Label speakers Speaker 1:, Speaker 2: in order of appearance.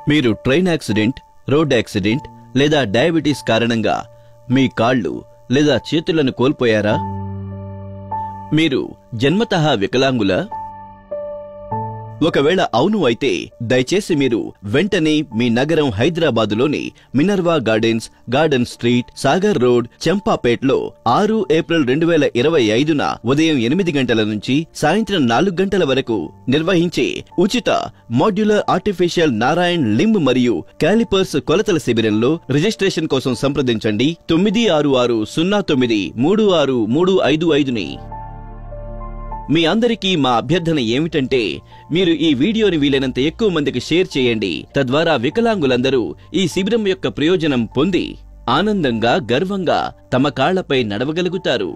Speaker 1: మీరు train accident, road accident లేదా diabetes కారణంగా మీ కాళ్ళు లేదా చేతులను కోల్పోయారా? మీరు జన్మతః వికలాంగులా? ఒకవేళ అవును అయితే దయచేసి మీరు వెంటనే మీ నగరం హైదరాబాదులోని Minerva Gardens, garden street, Sagar road, చంపాపేట్లో 6 ఏప్రిల్ 2025న ఉదయం 8 గంటల నుంచి సాయంత్రం 4 గంటల వరకు నిర్వహించే ఉచిత మాడ్యులర్ ఆర్టిఫిషియల్ నారాయణ్ లింబ్ మరియు క్యాలిపర్స్ కొలతల శిబిరంలో రిజిస్ట్రేషన్ కోసం సంప్రదించండి 9660936355ని. మీ అందరికీ మా అభ్యర్థన ఏమిటంటే మీరు ఈ వీడియోని వీలైనంత ఎక్కువ మందికి షేర్ చేయండి. తద్వారా వికలాంగులందరూ ఈ శిబిరం యొక్క ప్రయోజనం పొంది ఆనందంగా, గర్వంగా తమ కాళ్లపై నడవగలుగుతారు.